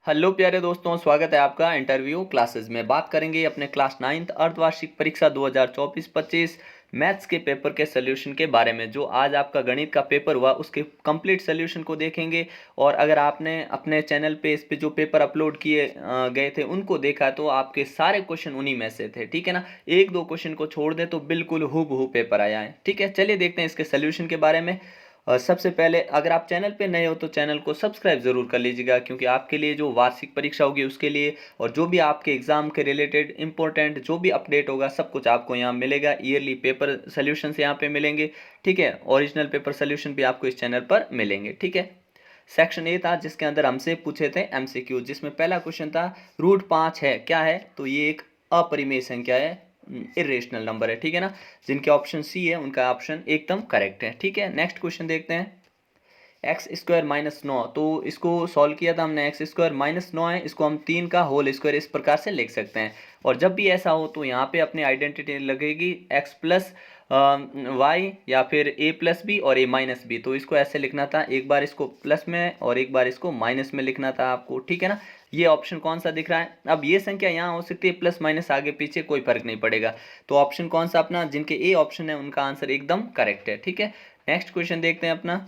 Hello प्यारे दोस्तों, स्वागत है आपका इंटरव्यू क्लासेस में। बात करेंगे अपने क्लास 9th अर्धवार्षिक परीक्षा 2024-25 मैथ्स के पेपर के सोल्यूशन के बारे में। जो आज आपका गणित का पेपर हुआ उसके कंप्लीट सोल्यूशन को देखेंगे। और अगर आपने अपने चैनल पे इस पे जो पेपर अपलोड किए गए थे उनको देखा तो आपके सारे क्वेश्चन उन्हीं में से थे, ठीक है ना। एक दो क्वेश्चन को छोड़ दे तो बिल्कुल हूबहू पेपर आया है, ठीक है। चलिए देखते हैं इसके सोल्यूशन के बारे में। सबसे पहले अगर आप चैनल पे नए हो तो चैनल को सब्सक्राइब जरूर कर लीजिएगा, क्योंकि आपके लिए जो वार्षिक परीक्षा होगी उसके लिए और जो भी आपके एग्जाम के रिलेटेड इंपॉर्टेंट जो भी अपडेट होगा सब कुछ आपको यहाँ मिलेगा। ईयरली पेपर सोल्यूशंस यहाँ पे मिलेंगे, ठीक है। ओरिजिनल पेपर सोल्यूशन भी आपको इस चैनल पर मिलेंगे, ठीक है। सेक्शन ए था जिसके अंदर हमसे पूछे थे एमसीक्यू, जिसमें पहला क्वेश्चन था √5 है क्या है, तो ये एक अपरिमेय संख्या है, इरेशनल नंबर है, ठीक है ना। जिनके ऑप्शन सी है उनका ऑप्शन एकदम करेक्ट है, ठीक है। नेक्स्ट क्वेश्चन देखते हैं। x² - 9, तो इसको सॉल्व किया था हमने। x² - 9 है, इसको हम 3 का होल स्क्वायर इस प्रकार से लिख सकते हैं। और जब भी ऐसा हो तो यहाँ पे अपनी आइडेंटिटी लगेगी x प्लस वाई या फिर a प्लस बी और a माइनस बी। तो इसको ऐसे लिखना था, एक बार इसको प्लस में और एक बार इसको माइनस में लिखना था आपको, ठीक है ना। ये ऑप्शन कौन सा दिख रहा है। अब ये संख्या यहाँ हो सकती है प्लस माइनस आगे पीछे, कोई फर्क नहीं पड़ेगा। तो ऑप्शन कौन सा अपना, जिनके ए ऑप्शन है उनका आंसर एकदम करेक्ट है, ठीक है। नेक्स्ट क्वेश्चन देखते हैं अपना।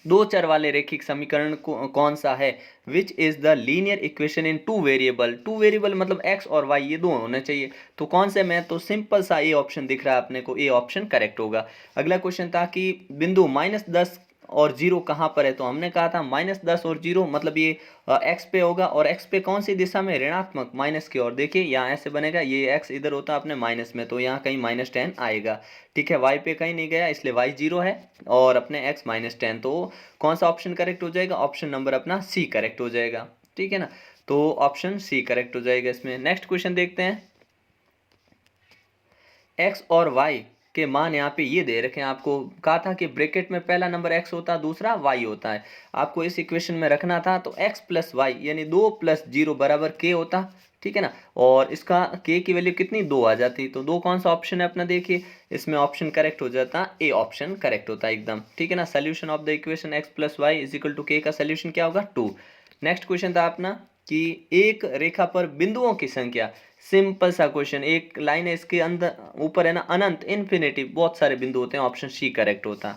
दो चर वाले रैखिक समीकरण कौन सा है। Which is the linear equation in two variable. Two variable मतलब एक्स और वाई, ये दो होने चाहिए। तो कौन से में, तो सिंपल सा ए ऑप्शन दिख रहा है अपने को, ए ऑप्शन करेक्ट होगा। अगला क्वेश्चन था कि बिंदु -10 और 0 कहाँ पर है। तो हमने कहा था -10 और 0 मतलब ये एक्स पे होगा, और एक्स पे कौन सी दिशा में, ऋणात्मक माइनस की ओर। देखिए यहाँ ऐसे बनेगा, ये एक्स इधर होता है अपने माइनस में, तो यहाँ कहीं -10 आएगा, ठीक है। वाई पे कहीं नहीं गया इसलिए वाई 0 है और अपने एक्स -10। तो कौन सा ऑप्शन करेक्ट हो जाएगा, ऑप्शन नंबर अपना सी करेक्ट हो जाएगा, ठीक है ना। तो ऑप्शन सी करेक्ट हो जाएगा इसमें। नेक्स्ट क्वेश्चन देखते हैं। एक्स और वाई के मान यहाँ पे ये दे रखे हैं। आपको कहा था कि ब्रैकेट में पहला नंबर एक्स होता है, दूसरा वाई होता है। आपको इस इक्वेशन में रखना था, तो एक्स प्लस वाई यानी 2 + 0 बराबर के होता, ठीक है ना। और इसका के की वैल्यू कितनी, 2 आ जाती। तो 2 कौन सा ऑप्शन है अपना, देखिए इसमें ऑप्शन करेक्ट हो जाता, ए ऑप्शन करेक्ट होता एकदम, ठीक है ना। Solution of the equation x plus y is equal to k का सोल्यूशन क्या होगा, 2। नेक्स्ट क्वेश्चन था अपना कि एक रेखा पर बिंदुओं की संख्या। सिंपल सा क्वेश्चन, एक लाइन है इसके अंदर ऊपर है ना अनंत इन्फिनिटी, बहुत सारे बिंदु होते हैं, ऑप्शन सी करेक्ट होता,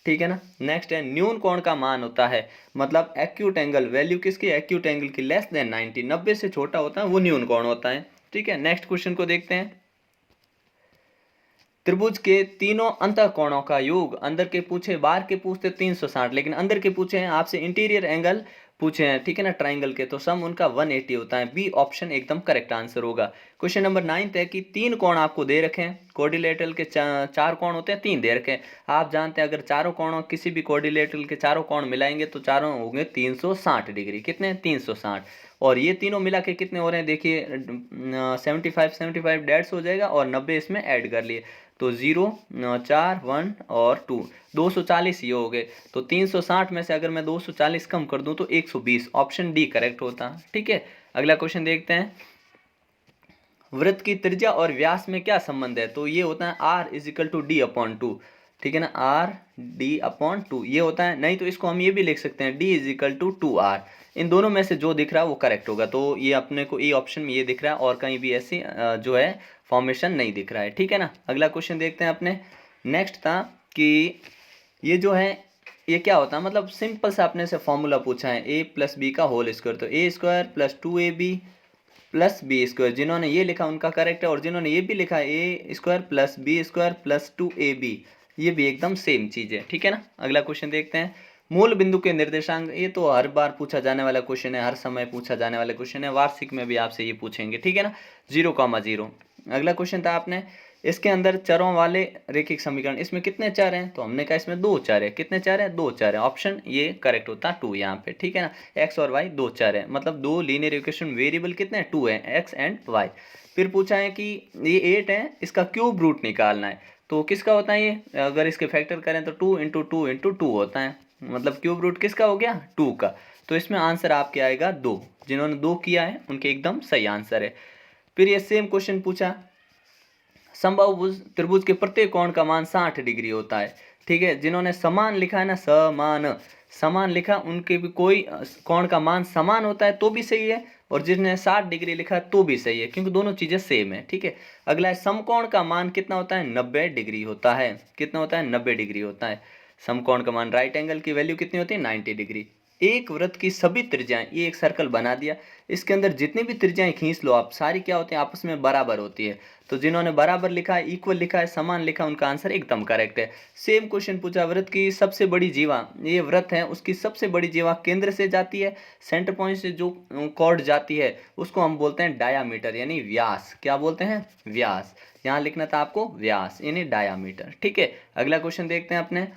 ठीक है ना। नेक्स्ट है न्यून कोण का मान होता है, मतलब एक्यूट एंगल वैल्यू किसकी, एक्यूट एंगल की लेस देन 90, 90 से छोटा होता है वो न्यून कोण होता है, ठीक है। नेक्स्ट क्वेश्चन को देखते हैं। त्रिभुज के तीनों अंतः कोणों का योग, अंदर के पूछे, बाहर के पूछते 360, लेकिन अंदर के पूछे हैं आपसे इंटीरियर एंगल पूछे हैं, ठीक है ना, ट्राइंगल के, तो सम उनका 180 होता है। बी ऑप्शन एकदम करेक्ट आंसर होगा। क्वेश्चन नंबर 9 है कि 3 कोण आपको दे रखे हैं, कोऑर्डिनेटर के 4 कोण होते हैं, 3 दे रखे हैं। आप जानते हैं अगर चारों कोणों किसी भी कोऑर्डिनेटर के चारों कोण मिलाएंगे तो चारों होंगे 360 डिग्री, कितने 360। और ये तीनों मिला के कितने हो रहे हैं, देखिए 75 डेढ़ हो जाएगा और 90 इसमें ऐड कर लिए, तो 0 4 1 और 2 240 ये हो गए। तो 360 में से अगर मैं 240 कम कर दूं तो 120, ऑप्शन डी करेक्ट होता, ठीक है। अगला क्वेश्चन देखते हैं। वृत्त की त्रिज्या और व्यास में क्या संबंध है, तो ये होता है r = d/2, ठीक है ना, r/d/2 ये होता है। नहीं तो इसको हम ये भी लिख सकते हैं d = 2r। इन दोनों में से जो दिख रहा है वो करेक्ट होगा। तो ये अपने को ए ऑप्शन में ये दिख रहा है और कहीं भी ऐसी जो है फॉर्मेशन नहीं दिख रहा है, ठीक है ना। अगला क्वेश्चन देखते हैं अपने। नेक्स्ट था कि ये जो है ये क्या होता है, मतलब सिंपल सा अपने से फॉर्मूला पूछा है, a + b का होल स्क्वायर, तो a² + 2ab + b²। जिन्होंने ये लिखा उनका करेक्ट है, और जिन्होंने ये भी लिखा a² + b² + 2ab, ये भी एकदम सेम चीज है, ठीक है ना। अगला क्वेश्चन देखते हैं। मूल बिंदु के निर्देशांक, ये तो हर बार पूछा जाने वाला क्वेश्चन है, हर समय पूछा जाने वाला क्वेश्चन है, वार्षिक में भी आपसे ये पूछेंगे, ठीक है ना, 0,0। अगला क्वेश्चन था आपने, इसके अंदर चरों वाले रैखिक समीकरण, इसमें कितने चर हैं, तो हमने कहा इसमें 2 चर है। कितने चर है, 2 चर है, ऑप्शन ये करेक्ट होता 2 यहाँ पे, ठीक है ना। एक्स और वाई 2 चर है, मतलब 2 लीनियर इक्वेशन वेरिएबल कितने 2 है, एक्स एंड वाई। फिर पूछा है कि ये 8 है, इसका क्यूब रूट निकालना है, तो किसका होता है ये, अगर इसके फैक्टर करें तो 2 × 2 × 2 होता है, मतलब क्यूब रूट किसका हो गया, 2 का। तो इसमें आंसर आपके आएगा 2। जिन्होंने 2 किया है उनके एकदम सही आंसर है। फिर ये सेम क्वेश्चन पूछा, समबाहु त्रिभुज के प्रत्येक कोण का मान 60 डिग्री होता है, ठीक है। जिन्होंने समान लिखा है ना, समान, समान लिखा उनके भी कोई कोण का मान समान होता है तो भी सही है, और जिसने 60 डिग्री लिखा है तो भी सही है, क्योंकि दोनों चीजें सेम है। ठीक है, अगला है समकोण का मान कितना होता है, 90 डिग्री होता है। कितना होता है, 90 डिग्री होता है समकोण का मान। राइट एंगल की वैल्यू कितनी होती है, 90 डिग्री। एक वृत्त की सभी त्रिज्याएं, ये एक सर्कल बना दिया, इसके अंदर जितनी भी त्रिज्याएं खींच लो आप, सारी क्या होती है, आपस में बराबर होती है। तो जिन्होंने बराबर लिखा है, इक्वल लिखा है, समान लिखा है, उनका आंसर एकदम करेक्ट है। सेम क्वेश्चन पूछा, वृत्त की सबसे बड़ी जीवा, ये वृत्त है उसकी सबसे बड़ी जीवा केंद्र से जाती है, सेंटर पॉइंट से जो कॉर्ड जाती है उसको हम बोलते हैं डायामीटर यानी व्यास। क्या बोलते हैं, व्यास। यहाँ लिखना था आपको व्यास यानी डायामीटर। ठीक है, अगला क्वेश्चन देखते हैं अपने।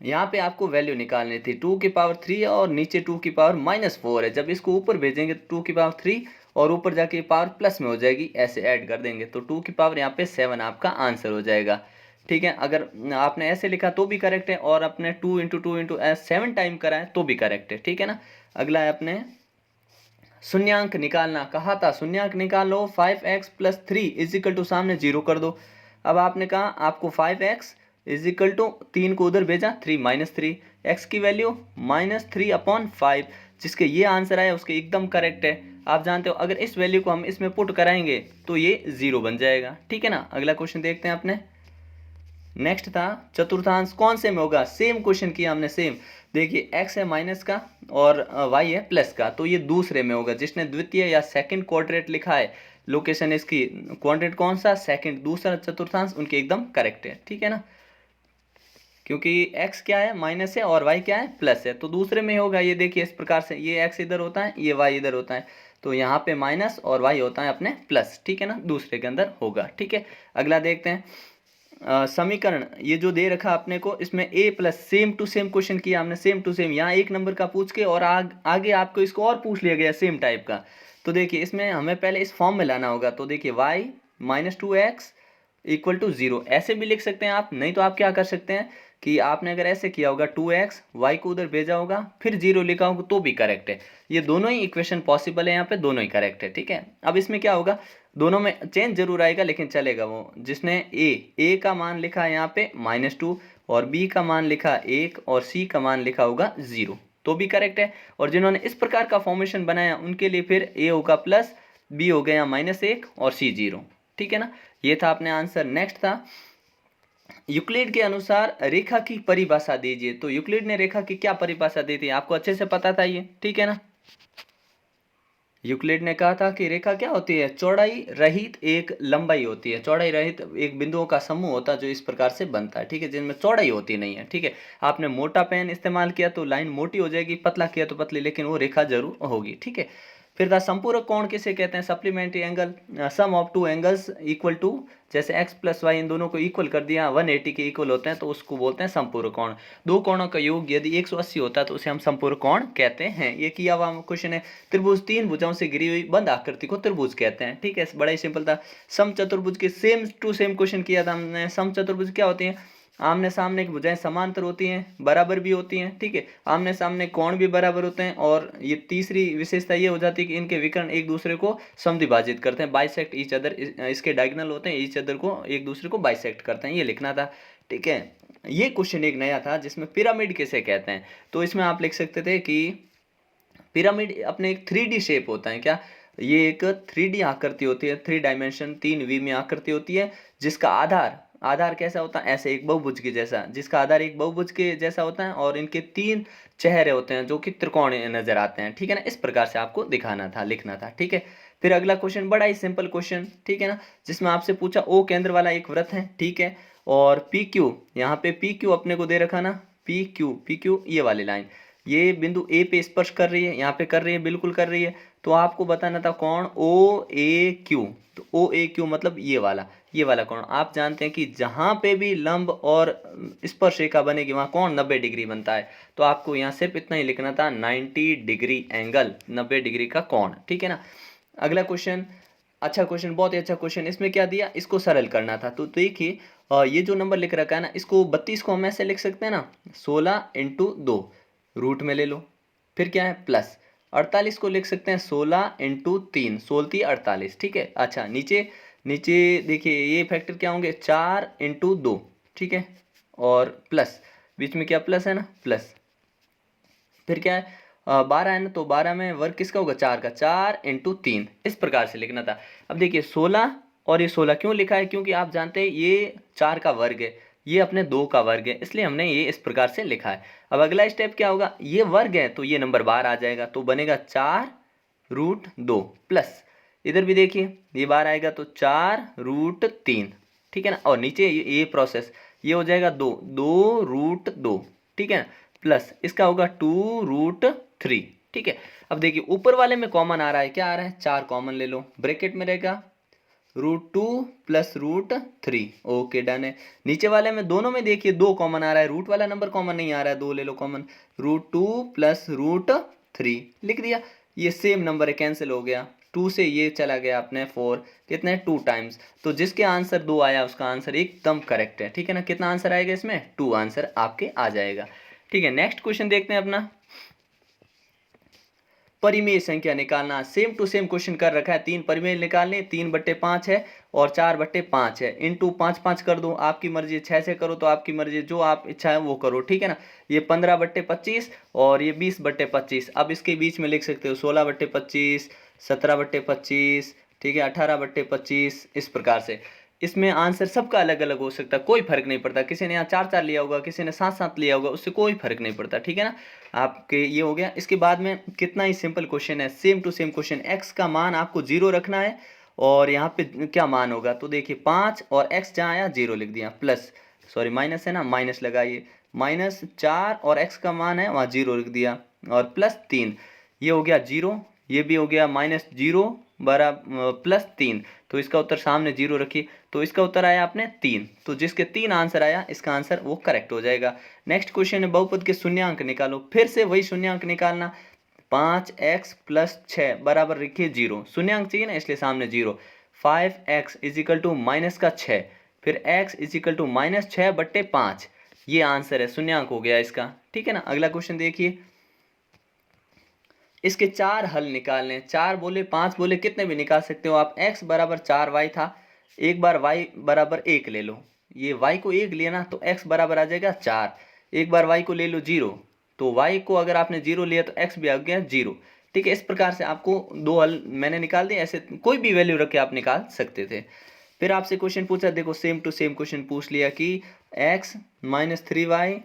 यहाँ पे आपको वैल्यू निकालनी थी, 2 की पावर 3 और नीचे 2 की पावर -4 है। जब इसको ऊपर भेजेंगे 2 की पावर 3 और ऊपर जाके पावर प्लस में हो जाएगी, ऐसे ऐड कर देंगे तो 2 की पावर यहाँ पे 7 आपका आंसर हो जाएगा। ठीक है, अगर आपने ऐसे लिखा तो भी करेक्ट है, और अपने 2 × 2 × 7 टाइम करा है तो भी करेक्ट है। ठीक है ना, अगला है अपने शून्यांक निकालना कहा था, शून्यांक निकाल लो। 5x + 3 = सामने 0 कर दो। अब आपने कहा आपको 5x = 3 को उधर भेजा, 3 -3, x की वैल्यू -3/5, जिसके ये आंसर आया उसके एकदम करेक्ट है। आप जानते हो अगर इस वैल्यू को हम इसमें पुट कराएंगे तो ये 0 बन जाएगा। ठीक है ना, अगला क्वेश्चन देखते हैं अपने। नेक्स्ट था चतुर्थांश कौन से में होगा, सेम क्वेश्चन किया हमने सेम। देखिए x है माइनस का और y है प्लस का, तो ये दूसरे में होगा। जिसने द्वितीय या सेकंड क्वाड्रेंट लिखा है, लोकेशन इसकी क्वाड्रेंट कौन सा, सेकंड, दूसरा चतुर्थांश, उनके एकदम करेक्ट है। ठीक है ना, क्योंकि x क्या है, माइनस है, और y क्या है, प्लस है, तो दूसरे में होगा। ये देखिए इस प्रकार से, ये x इधर होता है, ये y इधर होता है, तो यहाँ पे माइनस और y होता है अपने प्लस। ठीक है ना, दूसरे के अंदर होगा। ठीक है, अगला देखते हैं। समीकरण ये जो दे रखा अपने को, इसमें a+ same to same question किया हमने, सेम टू सेम। यहाँ 1 नंबर का पूछ के और आगे आपको इसको और पूछ लिया गया सेम टाइप का। तो देखिए इसमें हमें पहले इस फॉर्म में लाना होगा। तो देखिए y -2x = 0, ऐसे भी लिख सकते हैं आप। नहीं तो आप क्या कर सकते हैं कि आपने अगर ऐसे किया होगा, 2x, y को उधर भेजा होगा, फिर 0 लिखा होगा तो भी करेक्ट है। ये दोनों ही इक्वेशन पॉसिबल है, यहाँ पे दोनों ही करेक्ट है। ठीक है, अब इसमें क्या होगा, दोनों में चेंज जरूर आएगा लेकिन चलेगा। वो जिसने ए का मान लिखा है यहाँ पे -2, और बी का मान लिखा 1, और सी का मान लिखा होगा 0, तो भी करेक्ट है। और जिन्होंने इस प्रकार का फॉर्मेशन बनाया उनके लिए फिर ए होगा प्लस, बी हो गया -1 और सी 0। ठीक है ना, ये था अपने आंसर। नेक्स्ट था यूक्लिड के अनुसार रेखा की परिभाषा दीजिए। तो यूक्लिड ने रेखा की क्या परिभाषा दी थी, आपको अच्छे से पता था ये। ठीक है ना, यूक्लिड ने कहा था कि रेखा क्या होती है, चौड़ाई रहित एक लंबाई होती है। चौड़ाई रहित एक बिंदुओं का समूह होता है जो इस प्रकार से बनता है। ठीक है, जिनमें चौड़ाई होती नहीं है। ठीक है, आपने मोटा पेन इस्तेमाल किया तो लाइन मोटी हो जाएगी, पतला किया तो पतली, लेकिन वो रेखा जरूर होगी। ठीक है, फिर था संपूरक कोण किसे कहते हैं, supplementary angle, sum of two angles equal to, जैसे x + y इन दोनों को इक्वल कर दिया, 180 के इक्वल होते हैं तो उसको बोलते हैं संपूरक कोण। दो कोणों का योग यदि 180 होता है तो उसे हम संपूरक कोण कहते हैं। ये किया हुआ क्वेश्चन है। त्रिभुज 3 भुजाओं से घिरी हुई बंद आकृति को त्रिभुज कहते हैं। ठीक है, बड़ा ही सिंपल था। समचतुर्भुज के सेम टू सेम क्वेश्चन किया था हमने। समचतुर्भुज क्या होती है, आमने सामने की भुजाएं समांतर होती हैं, बराबर भी होती हैं। ठीक है, आमने सामने कोण भी बराबर होते हैं, और ये तीसरी विशेषता ये हो जाती है कि इनके विकर्ण एक दूसरे को समद्विभाजित करते हैं, बाइसेक्ट ईच अदर। इसके डायगोनल होते हैं, ईच अदर को एक दूसरे को बाइसेक्ट करते हैं, ये लिखना था। ठीक है, ये क्वेश्चन एक नया था जिसमें पिरामिड किसे कहते हैं। तो इसमें आप लिख सकते थे कि पिरामिड अपने एक 3D शेप होता है। क्या, ये एक 3D आकृति होती है, 3 डायमेंशन 3V में आकृति होती है, जिसका आधार कैसा होता है, ऐसे एक बहुभुज के जैसा, जिसका आधार एक बहुभुज के जैसा होता है, और इनके 3 चेहरे होते हैं जो कि त्रिकोणीय नजर आते हैं। ठीक है ना, इस प्रकार से आपको दिखाना था, लिखना था। ठीक है, फिर अगला क्वेश्चन बड़ा ही सिंपल क्वेश्चन, ठीक है ना, जिसमें आपसे पूछा ओ केंद्र वाला एक वृत्त है। ठीक है, और PQ, यहाँ पे PQ अपने को दे रखा ना, PQ ये वाली लाइन, ये बिंदु ए पे स्पर्श कर रही है, यहाँ पे कर रही है, बिल्कुल कर रही है। तो आपको बताना था कौन, OAQ। तो OAQ मतलब ये वाला कोण। आप जानते हैं कि जहां पे भी लंब और स्पर्श रेखा बनेगी वहां कोण 90 डिग्री बनता है। तो आपको यहाँ सिर्फ इतना ही लिखना था, 90 डिग्री एंगल, 90 डिग्री का कोण। ठीक है ना, अगला क्वेश्चन, अच्छा क्वेश्चन, बहुत ही अच्छा क्वेश्चन। इसमें क्या दिया, इसको सरल करना था। तो देखिए ये जो नंबर लिख रखा है ना, इसको 32 को हम ऐसे लिख सकते हैं ना, 16 × 2 रूट में ले लो, फिर क्या है प्लस 48 को लिख सकते हैं 16 × 3, 16 48। ठीक है, अच्छा नीचे नीचे देखिए ये फैक्टर क्या होंगे, 4 × 2। ठीक है, और प्लस बीच में क्या प्लस है ना, प्लस फिर क्या है 12 है ना, तो 12 में वर्ग किसका होगा 4 का, 4 इंटू 3 इस प्रकार से लिखना था। अब देखिए 16 और ये 16 क्यों लिखा है, क्योंकि आप जानते हैं ये 4 का वर्ग है, ये अपने 2 का वर्ग है, इसलिए हमने ये इस प्रकार से लिखा है। अब अगला स्टेप क्या होगा, ये वर्ग है तो ये नंबर बाहर आ जाएगा, तो बनेगा 4√2 प्लस इधर भी देखिए ये बार आएगा तो 4√3, ठीक है ना, और नीचे ये प्रोसेस ये हो जाएगा 2√2, ठीक है ना, प्लस इसका होगा 2√3, ठीक है। अब देखिए ऊपर वाले में कॉमन आ रहा है, क्या आ रहा है 4 कॉमन ले लो, ब्रैकेट में रहेगा √2 प्लस √3, ओके डन है। नीचे वाले में दोनों में देखिए 2 कॉमन आ रहा है, रूट वाला नंबर कॉमन नहीं आ रहा है, 2 ले लो कॉमन, √2 प्लस √3 लिख दिया, ये सेम नंबर है कैंसिल हो गया, 2 से ये चला गया अपने 4, कितने 2 टाइम्स, तो जिसके आंसर 2 आया उसका आंसर एकदम करेक्ट है, ठीक है ना। कितना आंसर आएगा इसमें 2 आंसर आपके आ जाएगा, ठीक है। नेक्स्ट क्वेश्चन देखते हैं अपना, परिमेय संख्या निकालना, सेम टू सेम क्वेश्चन कर रखा है, 3 परिमेय निकालने, 3/5 है और 4/5 है, इंटू 5 कर दो, आपकी मर्जी, 6 से करो तो आपकी मर्जी, जो आप इच्छा है वो करो, ठीक है ना। ये 15/25 और ये 20/25, अब इसके बीच में लिख सकते हो 16/25, 17/25, ठीक है, 18/25, इस प्रकार से। इसमें आंसर सबका अलग अलग हो सकता है, कोई फर्क नहीं पड़ता, किसी ने यहाँ 4 लिया होगा, किसी ने 7 लिया होगा, उससे कोई फर्क नहीं पड़ता, ठीक है ना। आपके ये हो गया। इसके बाद में कितना ही सिंपल क्वेश्चन है, same to same question, x का मान आपको 0 रखना है और यहाँ पे क्या मान होगा, तो देखिए 5 और एक्स जहाँ आया 0 लिख दिया, प्लस सॉरी माइनस है ना, माइनस लगाइए, -4 और एक्स का मान है वहाँ 0 लिख दिया और +3, ये हो गया 0, ये भी हो गया -0 +3, तो इसका उत्तर सामने 0 रखिए, तो इसका उत्तर आया आपने 3, तो जिसके 3 आंसर आया इसका आंसर वो करेक्ट हो जाएगा। नेक्स्ट क्वेश्चन है बहुपद के शून्यांक निकालो, फिर से वही शून्यांक निकालना, 5x + 6 बराबर लिखिए 0, शून्यांक चाहिए ना इसलिए सामने 0, 5x = -6, फिर x = -6/5, ये आंसर है, शून्यांक हो गया इसका, ठीक है ना। अगला क्वेश्चन देखिए, इसके 4 हल निकालने, 4 बोले 5 बोले कितने भी निकाल सकते हो आप, x = 4y था, एक बार y = 1 ले लो, ये y को 1 लिया ना तो x बराबर आ जाएगा 4, एक बार y को ले लो 0, तो y को अगर आपने 0 लिया तो x भी आ गया 0, ठीक है। इस प्रकार से आपको 2 हल मैंने निकाल दिए, ऐसे कोई भी वैल्यू रख के आप निकाल सकते थे। फिर आपसे क्वेश्चन पूछा, देखो सेम टू सेम क्वेश्चन पूछ लिया कि x - 3y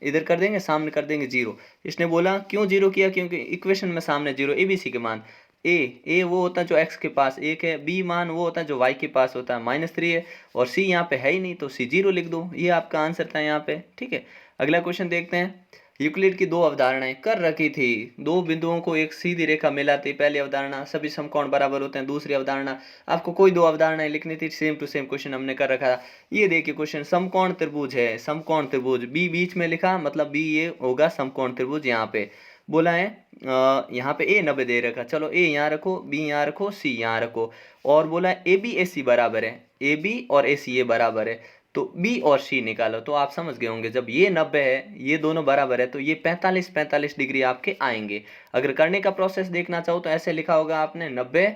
इधर कर देंगे, सामने कर देंगे 0, इसने बोला क्यों 0 किया, क्योंकि इक्वेशन में सामने 0, ABC के मान ए वो होता है जो x के पास 1 है, b मान वो होता है जो y के पास होता है -3 है, और c यहाँ पे है ही नहीं तो c 0 लिख दो, ये आपका आंसर था यहाँ पे, ठीक है। अगला क्वेश्चन देखते हैं, यूक्लिड की 2 अवधारणाएं कर रखी थी, 2 बिंदुओं को एक सीधी रेखा मिलाती, पहली अवधारणा सभी समकोण बराबर होते हैं, दूसरी अवधारणा आपको कोई 2 अवधारणाएं लिखनी थी, सेम टू सेम क्वेश्चन हमने कर रखा था। ये देखिए क्वेश्चन, समकोण त्रिभुज है, समकोण त्रिभुज, बी बीच में लिखा, मतलब बी ये होगा समकोण त्रिभुज, यहाँ पे बोला है यहाँ पे a 90 दे रखा, चलो a यहाँ रखो, b यहाँ रखो, c यहाँ रखो, और बोला है AB AC बराबर है, AB और AC ये बराबर है, तो B और C निकालो, तो आप समझ गए होंगे जब ये 90 है ये दोनों बराबर है तो ये 45 डिग्री आपके आएंगे। अगर करने का प्रोसेस देखना चाहो तो ऐसे लिखा होगा आपने, 90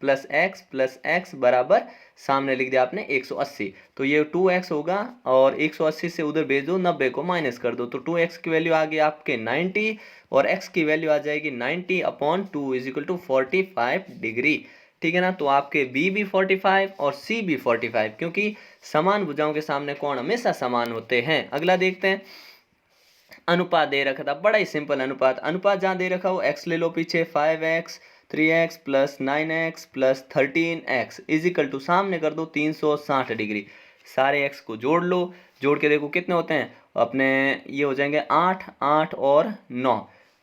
+ x बराबर सामने लिख दिया आपने 180, तो ये 2x होगा और 180 से उधर भेज दो, 90 को माइनस कर दो, तो 2x की वैल्यू आ गई आपके 90 और x की वैल्यू आ जाएगी 90/2 = 45 डिग्री, ठीक है ना। तो आपके B भी 45 और C भी 45, क्योंकि समान भुजाओं के सामने कोण हमेशा समान होते हैं। अगला देखते हैं, अनुपात दे रखा था, बड़ा ही सिंपल अनुपात, अनुपात जहाँ दे रखा हो x ले लो पीछे, 5x 3x + 9x + 13x = सामने कर दो 360 डिग्री, सारे x को जोड़ लो, जोड़ के देखो कितने होते हैं अपने, ये हो जाएंगे 8 8 और 9,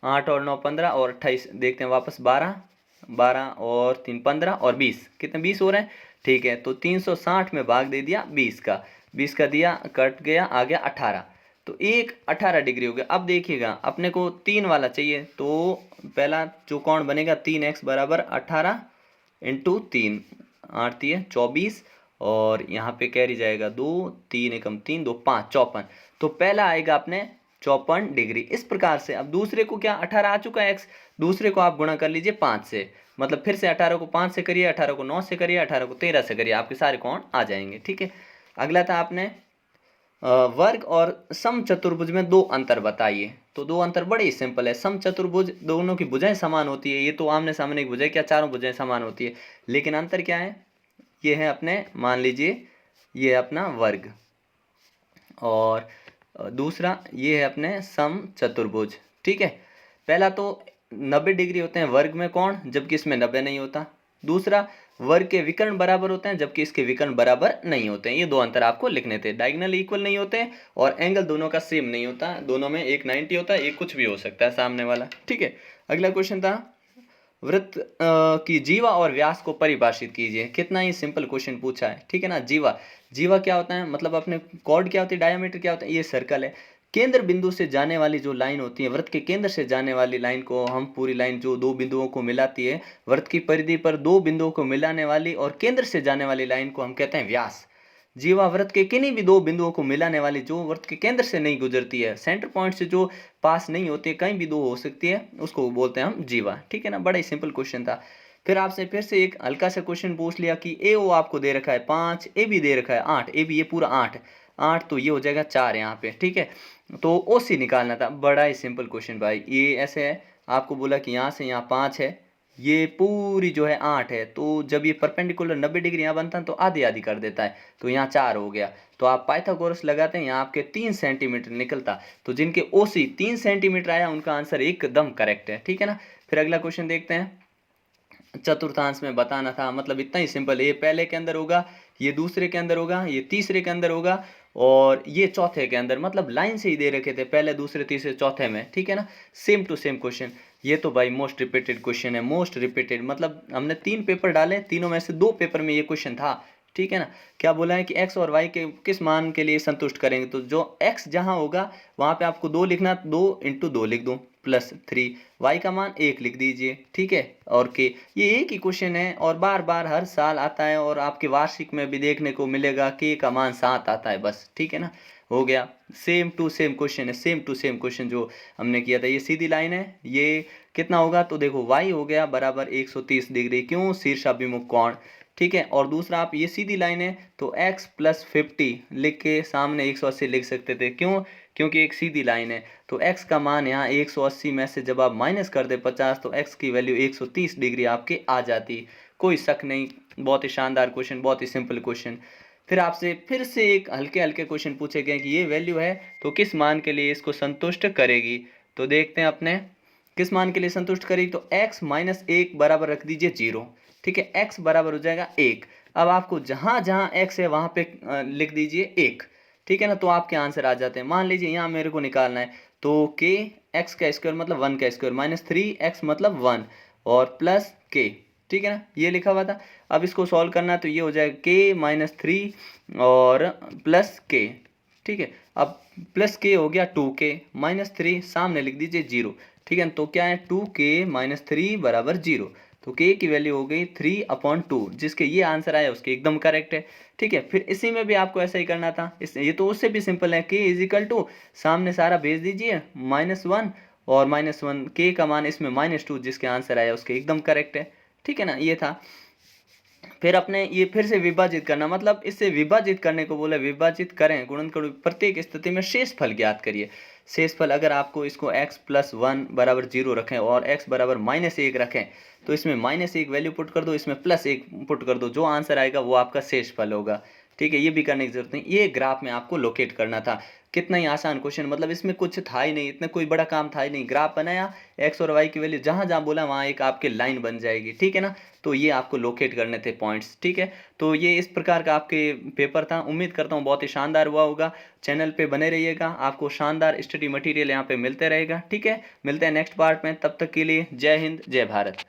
8 और 9 15 और 28, देखते हैं वापस 12 12 और 3 15 और 20, कितने 20 हो रहे हैं, ठीक है। तो 360 में भाग दे दिया 20 का, 20 का दिया, कट गया, आ गया 18, तो एक 18 डिग्री हो गया। अब देखिएगा अपने को 3 वाला चाहिए, तो पहला जो कोण बनेगा 3x = 18 × 3, 8 3 24, और यहाँ पे कैरी जाएगा 2 3 एकम 3 2 5 54, तो पहला आएगा अपने 54 डिग्री। इस प्रकार से अब दूसरे को क्या 18 आ चुका है x, दूसरे को आप गुणा कर लीजिए 5 से, मतलब फिर से 18 को 5 से करिए, 18 को 9 से करिए, 18 को 13 से करिए, आपके सारे कोण आ जाएंगे, ठीक है। अगला था आपने वर्ग और समचतुर्भुज में दो अंतर बताइए। तो दो अंतर बड़े ही सिंपल है। समचतुर्भुज दोनों की भुजाएं समान होती है, ये तो आमने सामने की भुजाएं, क्या चारों भुजाएं समान होती है, लेकिन अंतर क्या है, ये है अपने, मान लीजिए ये है अपना वर्ग, और दूसरा ये है अपने समचतुर्भुज। ठीक है, पहला तो 90 डिग्री होते हैं वर्ग में कोण, जबकि इसमें 90 नहीं होता। दूसरा, वर्ग के विकर्ण बराबर होते हैं जबकि इसके विकर्ण बराबर नहीं होते हैं। ये दो अंतर आपको लिखने थे। डायगोनल इक्वल नहीं होते हैं और एंगल दोनों का सेम नहीं होता, दोनों में एक 90 होता है, एक कुछ भी हो सकता है सामने वाला। ठीक है, अगला क्वेश्चन था, वृत्त की जीवा और व्यास को परिभाषित कीजिए। कितना ही सिंपल क्वेश्चन पूछा है। ठीक है ना, जीवा, जीवा क्या होता है, मतलब अपने कॉर्ड क्या होती है, डायमीटर क्या होता है, ये सर्कल है। केंद्र बिंदु से जाने वाली जो लाइन होती है, वृत्त के केंद्र से जाने वाली लाइन को हम, पूरी लाइन जो दो बिंदुओं को मिलाती है, वृत्त की परिधि पर दो बिंदुओं को मिलाने वाली और केंद्र से जाने वाली लाइन को हम कहते हैं व्यास। जीवा वृत्त के किन्हीं भी दो बिंदुओं को मिलाने वाली, जो वृत्त के केंद्र से नहीं गुजरती है, सेंटर पॉइंट से जो पास नहीं होती है, कहीं भी दो हो सकती है, उसको बोलते हैं हम जीवा। ठीक है ना, बड़ा ही सिंपल क्वेश्चन था। फिर आपसे फिर से एक हल्का सा क्वेश्चन पूछ लिया कि ए ओ आपको दे रखा है 5, ए भी दे रखा है 8, ए भी ये पूरा 8, 8 तो ये हो जाएगा 4 यहाँ पे। ठीक है, तो ओ सी निकालना था। बड़ा ही सिंपल क्वेश्चन भाई, ये ऐसे है, आपको बोला कि यहाँ से यहाँ 5 है, ये पूरी जो है 8 है, तो जब ये परपेंडिकुलर 90 डिग्री यहाँ बनता है तो आधी आधी कर देता है, तो यहाँ 4 हो गया। तो आप पाइथागोरस लगाते हैं, यहाँ आपके 3 सेंटीमीटर निकलता, तो जिनके ओसी 3 सेंटीमीटर आया उनका आंसर एकदम करेक्ट है। ठीक है ना, फिर अगला क्वेश्चन देखते हैं। चतुर्थांश में बताना था, मतलब इतना ही सिंपल है। ये पहले के अंदर होगा, ये दूसरे के अंदर होगा, ये तीसरे के अंदर होगा, और ये चौथे के अंदर, मतलब लाइन से ही दे रखे थे, पहले दूसरे तीसरे चौथे में। ठीक है ना, सेम टू सेम क्वेश्चन। ये तो भाई मोस्ट रिपीटेड क्वेश्चन है, मोस्ट रिपीटेड, मतलब हमने 3 पेपर डाले, तीनों में से 2 पेपर में ये क्वेश्चन था। ठीक है ना, क्या बोला है कि x और y के किस मान के लिए संतुष्ट करेंगे, तो जो x जहां होगा वहां पे आपको 2 लिखना, 2 × 2 लिख दो प्लस 3, y का मान 1 लिख दीजिए। ठीक है, और k, ये एक ही क्वेश्चन है और बार बार हर साल आता है, और आपके वार्षिक में भी देखने को मिलेगा, k का मान 7 आता है बस। ठीक है ना, हो गया, सेम टू सेम क्वेश्चन है, सेम टू सेम क्वेश्चन जो हमने किया था। ये सीधी लाइन है, ये कितना होगा, तो देखो y हो गया बराबर 130 डिग्री, क्यों, शीर्षाभिमुख कोण। ठीक है, और दूसरा, आप ये सीधी लाइन है तो x + 50 लिख के सामने 180 लिख सकते थे, क्यों, क्योंकि एक सीधी लाइन है। तो x का मान यहाँ 180 में से जब आप माइनस कर दे 50, तो x की वैल्यू 130 डिग्री आपके आ जाती, कोई शक नहीं। बहुत ही शानदार क्वेश्चन, बहुत ही सिंपल क्वेश्चन। फिर आपसे फिर से एक हल्के हल्के क्वेश्चन पूछे गए कि ये वैल्यू है तो किस मान के लिए इसको संतुष्ट करेगी। तो देखते हैं अपने, किस मान के लिए संतुष्ट करेगी, तो x - 1 बराबर रख दीजिए 0। ठीक है, x बराबर हो जाएगा 1। अब आपको जहां जहां x है वहां पे लिख दीजिए 1। ठीक है ना, तो आपके आंसर आ जाते हैं। मान लीजिए यहाँ मेरे को निकालना है, तो k x का स्क्वायर मतलब 1 का स्क्वायर, -3x मतलब 1, और प्लस k। ठीक है ना, ये लिखा हुआ था। अब इसको सॉल्व करना है तो ये हो जाएगा k - 3 और प्लस k। ठीक है, अब प्लस k हो गया 2k, -3 सामने लिख दीजिए 0। ठीक है, तो क्या है, 2k - 3 बराबर 0, तो k की वैल्यू हो गई 3/2, जिसके ये आंसर आया उसके एकदम करेक्ट है। ठीक है, फिर इसी में भी आपको ऐसा ही करना था, ये तो उससे भी सिंपल है, k = सामने सारा भेज दीजिए -1 और -1, k का मान इसमें -2, जिसके आंसर आया उसके एकदम करेक्ट है। ठीक है ना, ये था। फिर अपने ये फिर से विभाजित करना, मतलब इससे विभाजित करने को बोला, विभाजित करें, गुणन करो, प्रत्येक स्थिति में शेषफल ज्ञात करिए। शेषफल, अगर आपको इसको x + 1 बराबर 0 रखें और x बराबर -1 रखें, तो इसमें -1 वैल्यू पुट कर दो, इसमें +1 पुट कर दो, जो आंसर आएगा वो आपका शेषफल होगा। ठीक है, ये भी करने की जरूरत नहीं, ये ग्राफ में आपको लोकेट करना था। कितना ही आसान क्वेश्चन, मतलब इसमें कुछ था ही नहीं, इतना कोई बड़ा काम था ही नहीं। ग्राफ बनाया, x और y की वैल्यू जहां जहां बोला वहां एक आपके लाइन बन जाएगी। ठीक है ना, तो ये आपको लोकेट करने थे पॉइंट्स। ठीक है, तो ये इस प्रकार का आपके पेपर था। उम्मीद करता हूँ बहुत ही शानदार हुआ होगा। चैनल पे बने रहिएगा, आपको शानदार स्टडी मटेरियल यहाँ पे मिलते रहेगा। ठीक है, मिलते हैं नेक्स्ट पार्ट में, तब तक के लिए जय हिंद, जय भारत।